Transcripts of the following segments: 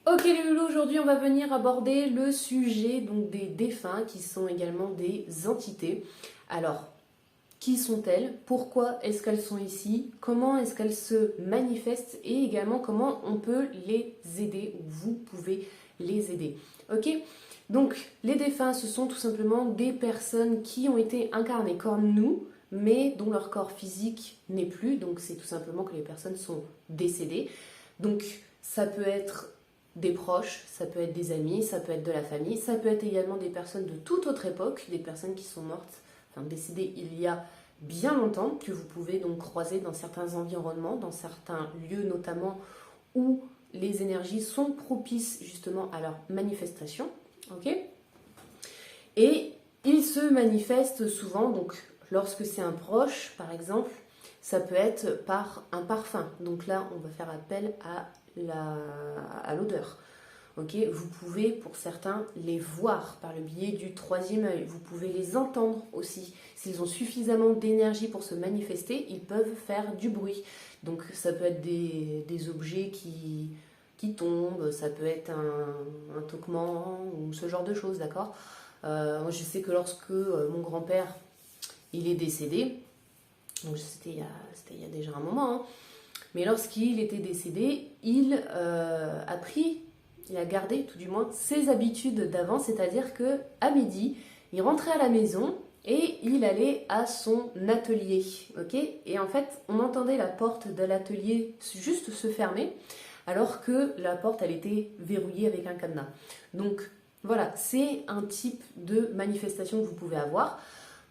Ok les loulous, aujourd'hui on va venir aborder le sujet donc des défunts qui sont également des entités. Alors, qui sont-elles? Pourquoi est-ce qu'elles sont ici? Comment est-ce qu'elles se manifestent? Et également comment on peut les aider ou vous pouvez les aider. Ok? Donc les défunts, ce sont tout simplement des personnes qui ont été incarnées comme nous, mais dont leur corps physique n'est plus. Donc c'est tout simplement que les personnes sont décédées. Donc ça peut être des proches, ça peut être des amis, ça peut être de la famille, ça peut être également des personnes de toute autre époque, des personnes qui sont mortes, enfin décédées il y a bien longtemps, que vous pouvez donc croiser dans certains environnements, dans certains lieux notamment où les énergies sont propices justement à leur manifestation. Ok? Et ils se manifestent souvent, donc lorsque c'est un proche par exemple, ça peut être par un parfum. Donc là, on va faire appel à l'odeur. Okay, vous pouvez, pour certains, les voir par le biais du troisième œil. Vous pouvez les entendre aussi. S'ils ont suffisamment d'énergie pour se manifester, ils peuvent faire du bruit. Donc ça peut être des objets qui tombent, ça peut être un toquement ou ce genre de choses, d'accord. Moi je sais que lorsque mon grand-père il est décédé, donc c'était il y a déjà un moment, hein, mais lorsqu'il était décédé, il a gardé tout du moins ses habitudes d'avant, c'est-à-dire que à midi, il rentrait à la maison et il allait à son atelier, ok. Et en fait, on entendait la porte de l'atelier juste se fermer, alors que la porte, elle était verrouillée avec un cadenas. Donc voilà, c'est un type de manifestation que vous pouvez avoir.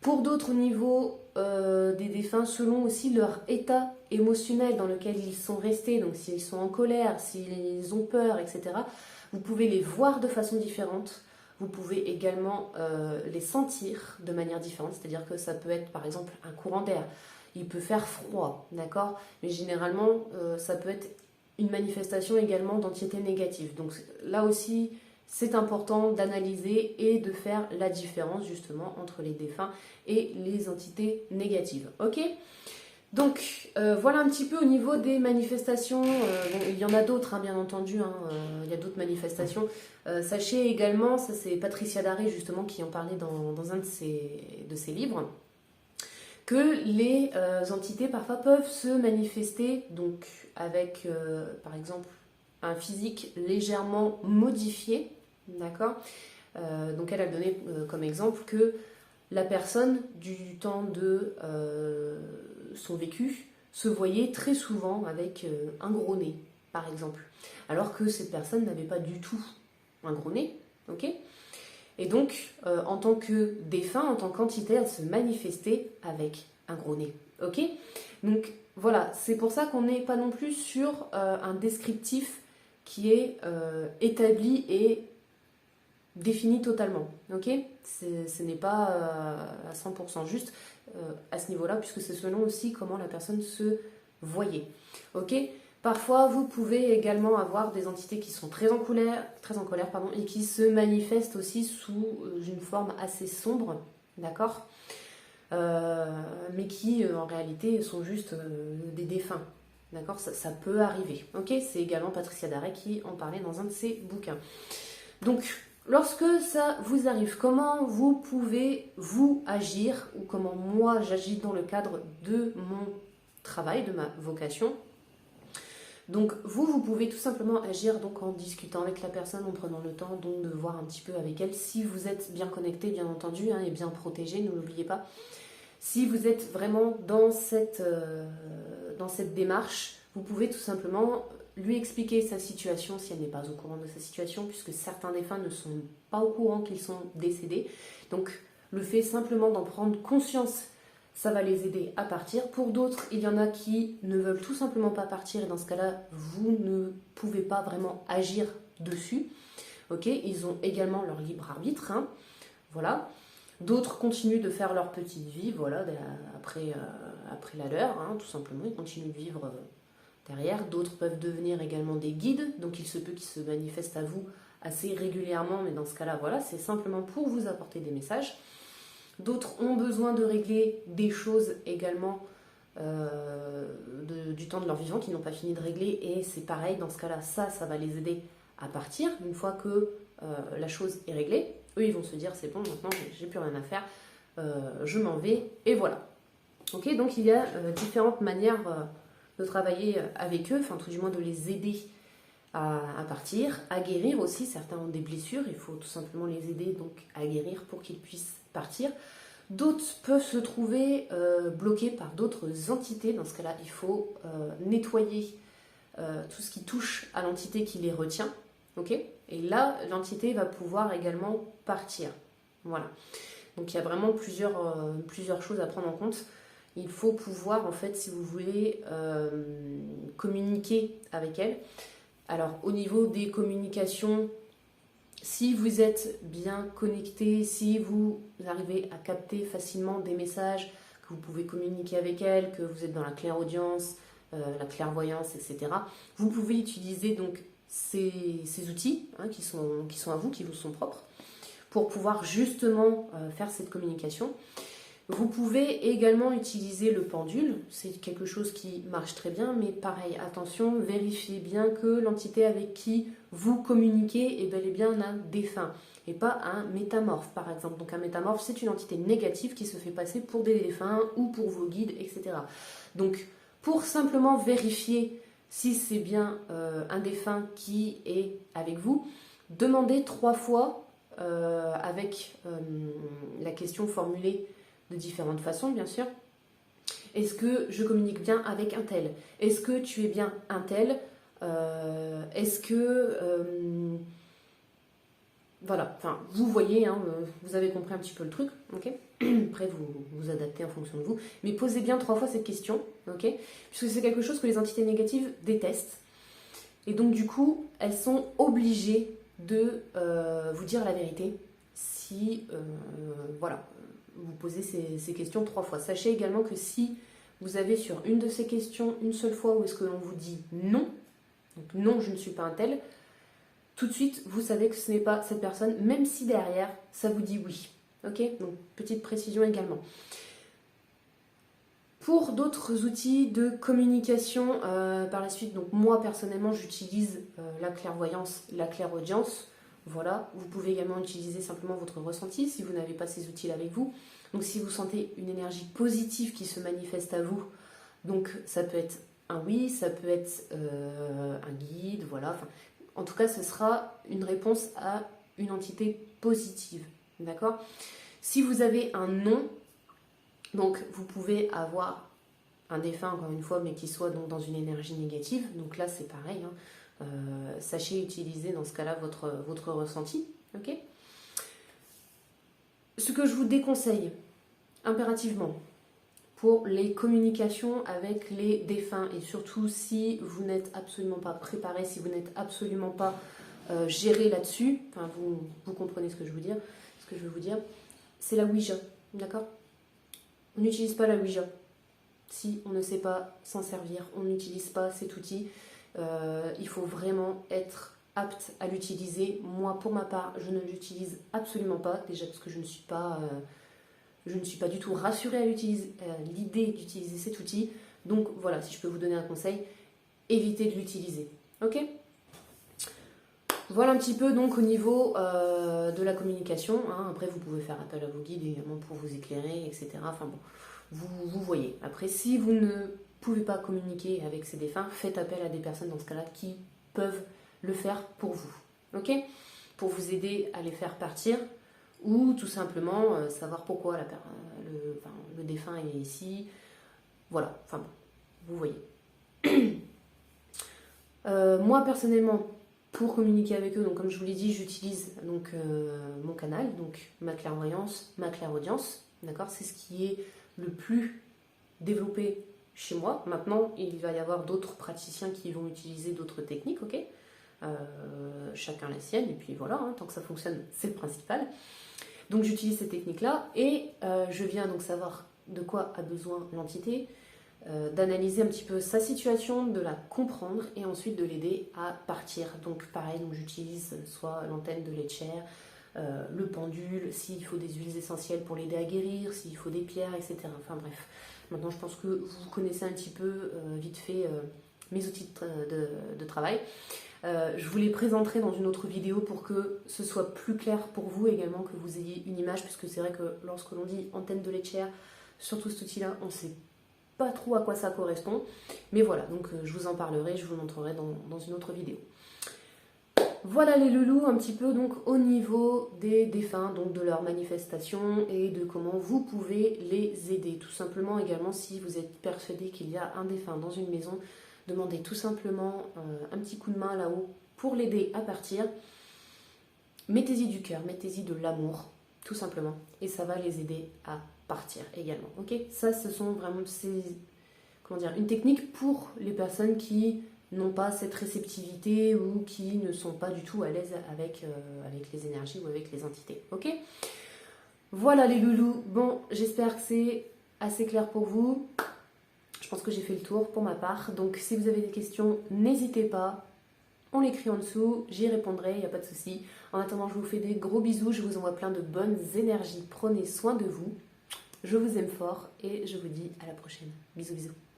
Pour d'autres niveaux des défunts, selon aussi leur état émotionnel dans lequel ils sont restés, donc s'ils sont en colère, s'ils ont peur, etc., vous pouvez les voir de façon différente. Vous pouvez également les sentir de manière différente, c'est-à-dire que ça peut être par exemple un courant d'air. Il peut faire froid, d'accord? Mais généralement, ça peut être une manifestation également d'entités négatives. Donc là aussi, c'est important d'analyser et de faire la différence justement entre les défunts et les entités négatives. Ok? Donc voilà un petit peu au niveau des manifestations. Bon, il y en a d'autres, hein, bien entendu. Hein, il y a d'autres manifestations. Sachez également, ça c'est Patricia Daré justement qui en parlait dans un de ses livres, que les entités parfois peuvent se manifester donc avec par exemple un physique légèrement modifié, d'accord. Donc elle a donné comme exemple que la personne du temps de son vécu se voyait très souvent avec un gros nez, par exemple, alors que cette personne n'avait pas du tout un gros nez, ok. Et donc, en tant que défunt, en tant qu'entité, elle se manifestait avec un gros nez. Ok. Donc voilà, c'est pour ça qu'on n'est pas non plus sur un descriptif qui est établi et défini totalement. Ok. Ce n'est pas à 100% juste à ce niveau-là, puisque c'est selon aussi comment la personne se voyait. Ok. Parfois, vous pouvez également avoir des entités qui sont très en colère pardon, et qui se manifestent aussi sous une forme assez sombre, d'accord, mais qui en réalité sont juste des défunts, d'accord, ça peut arriver, ok. C'est également Patricia Daré qui en parlait dans un de ses bouquins. Donc, lorsque ça vous arrive, comment vous pouvez vous agir, ou comment moi j'agis dans le cadre de mon travail, de ma vocation. Donc vous pouvez tout simplement agir donc en discutant avec la personne, en prenant le temps donc de voir un petit peu avec elle, si vous êtes bien connecté bien entendu, hein, et bien protégé, ne l'oubliez pas. Si vous êtes vraiment dans cette démarche, vous pouvez tout simplement lui expliquer sa situation si elle n'est pas au courant de sa situation, puisque certains défunts ne sont pas au courant qu'ils sont décédés. Donc le fait simplement d'en prendre conscience, ça va les aider à partir. Pour d'autres, il y en a qui ne veulent tout simplement pas partir, et dans ce cas-là, vous ne pouvez pas vraiment agir dessus. Ok, ils ont également leur libre arbitre, hein. Voilà. D'autres continuent de faire leur petite vie, voilà, après la leur, hein, tout simplement, ils continuent de vivre derrière. D'autres peuvent devenir également des guides, donc il se peut qu'ils se manifestent à vous assez régulièrement, mais dans ce cas-là, voilà, c'est simplement pour vous apporter des messages. D'autres ont besoin de régler des choses également du temps de leur vivant qu'ils n'ont pas fini de régler, et c'est pareil, dans ce cas-là, ça va les aider à partir, une fois que la chose est réglée, eux ils vont se dire c'est bon, maintenant j'ai plus rien à faire, je m'en vais et voilà. Ok, donc il y a différentes manières de travailler avec eux, enfin tout du moins de les aider à partir, à guérir aussi. Certains ont des blessures, il faut tout simplement les aider donc à guérir pour qu'ils puissent partir. D'autres peuvent se trouver bloqués par d'autres entités. Dans ce cas-là, il faut nettoyer tout ce qui touche à l'entité qui les retient. Ok, et là, l'entité va pouvoir également partir. Voilà. Donc il y a vraiment plusieurs choses à prendre en compte. Il faut pouvoir, en fait, si vous voulez, communiquer avec elle. Alors, au niveau des communications, si vous êtes bien connecté, si vous arrivez à capter facilement des messages, que vous pouvez communiquer avec elle, que vous êtes dans la clairaudience, la clairvoyance, etc., vous pouvez utiliser donc ces outils qui sont à vous, qui vous sont propres, pour pouvoir justement faire cette communication. Vous pouvez également utiliser le pendule, c'est quelque chose qui marche très bien, mais pareil, attention, vérifiez bien que l'entité avec qui vous communiquez est bel et bien un défunt, et pas un métamorphe par exemple. Donc un métamorphe, c'est une entité négative qui se fait passer pour des défunts ou pour vos guides, etc. Donc pour simplement vérifier si c'est bien un défunt qui est avec vous, demandez 3 fois avec la question formulée de différentes façons, bien sûr. Est-ce que je communique bien avec un tel? Est-ce que tu es bien un tel? Est-ce que... voilà, enfin, vous voyez, hein, vous avez compris un petit peu le truc, ok? Après, vous adaptez en fonction de vous. Mais posez bien 3 fois cette question, ok? Puisque c'est quelque chose que les entités négatives détestent. Et donc, du coup, elles sont obligées de vous dire la vérité si, voilà, vous posez ces questions 3 fois. Sachez également que si vous avez sur une de ces questions une seule fois où est-ce que l'on vous dit non, donc non, je ne suis pas un tel, tout de suite, vous savez que ce n'est pas cette personne, même si derrière, ça vous dit oui. Ok? Donc, petite précision également. Pour d'autres outils de communication par la suite, donc moi personnellement, j'utilise la clairvoyance, la clairaudience. Voilà, vous pouvez également utiliser simplement votre ressenti si vous n'avez pas ces outils-là avec vous. Donc si vous sentez une énergie positive qui se manifeste à vous, donc ça peut être un oui, ça peut être un guide, voilà. Enfin, en tout cas, ce sera une réponse à une entité positive, d'accord? Si vous avez un non, donc vous pouvez avoir un défunt, encore une fois, mais qui soit donc dans une énergie négative, donc là c'est pareil, hein. Sachez utiliser dans ce cas-là votre ressenti, ok? Ce que je vous déconseille impérativement pour les communications avec les défunts, et surtout si vous n'êtes absolument pas préparé, si vous n'êtes absolument pas géré là-dessus, enfin vous comprenez ce que je veux dire, c'est la Ouija, d'accord? On n'utilise pas la Ouija si on ne sait pas s'en servir, on n'utilise pas cet outil. Il faut vraiment être apte à l'utiliser. Moi, pour ma part, je ne l'utilise absolument pas, déjà parce que je ne suis pas du tout rassurée à l'idée d'utiliser cet outil. Donc voilà, si je peux vous donner un conseil, évitez de l'utiliser. Ok? Voilà un petit peu donc au niveau de la communication, hein. Après, vous pouvez faire appel à vos guides également pour vous éclairer, etc. Enfin bon, vous voyez. Après, si vous ne pouvez pas communiquer avec ces défunts, faites appel à des personnes dans ce cas-là qui peuvent le faire pour vous, ok? Pour vous aider à les faire partir, ou tout simplement savoir pourquoi le défunt est ici. Voilà, enfin bon, vous voyez. Moi personnellement, pour communiquer avec eux, donc comme je vous l'ai dit, j'utilise donc mon canal, donc ma clairvoyance, ma clairaudience, d'accord? C'est ce qui est le plus développé chez moi. Maintenant, il va y avoir d'autres praticiens qui vont utiliser d'autres techniques, ok? Chacun la sienne, et puis voilà, hein, tant que ça fonctionne, c'est le principal. Donc j'utilise ces techniques-là, et je viens donc savoir de quoi a besoin l'entité, d'analyser un petit peu sa situation, de la comprendre, et ensuite de l'aider à partir. Donc pareil, donc j'utilise soit l'antenne de Lecher, le pendule, s'il faut des huiles essentielles pour l'aider à guérir, s'il faut des pierres, etc. Enfin bref, maintenant je pense que vous connaissez un petit peu vite fait mes outils de travail. Je vous les présenterai dans une autre vidéo pour que ce soit plus clair pour vous également, que vous ayez une image, puisque c'est vrai que lorsque l'on dit antenne de laitière, surtout cet outil-là, on ne sait pas trop à quoi ça correspond. Mais voilà, donc je vous en parlerai, je vous le montrerai dans une autre vidéo. Voilà les loulous, un petit peu donc au niveau des défunts, donc de leurs manifestations et de comment vous pouvez les aider. Tout simplement également, si vous êtes persuadé qu'il y a un défunt dans une maison, demandez tout simplement un petit coup de main là-haut pour l'aider à partir. Mettez-y du cœur, mettez-y de l'amour, tout simplement. Et ça va les aider à partir également. Ok, ça, ce sont vraiment une technique pour les personnes qui n'ont pas cette réceptivité ou qui ne sont pas du tout à l'aise avec les énergies ou avec les entités. Ok, voilà les loulous. Bon, j'espère que c'est assez clair pour vous. Je pense que j'ai fait le tour pour ma part. Donc si vous avez des questions, n'hésitez pas. On l'écrit en dessous, j'y répondrai, il n'y a pas de souci. En attendant, je vous fais des gros bisous, je vous envoie plein de bonnes énergies. Prenez soin de vous. Je vous aime fort et je vous dis à la prochaine. Bisous, bisous.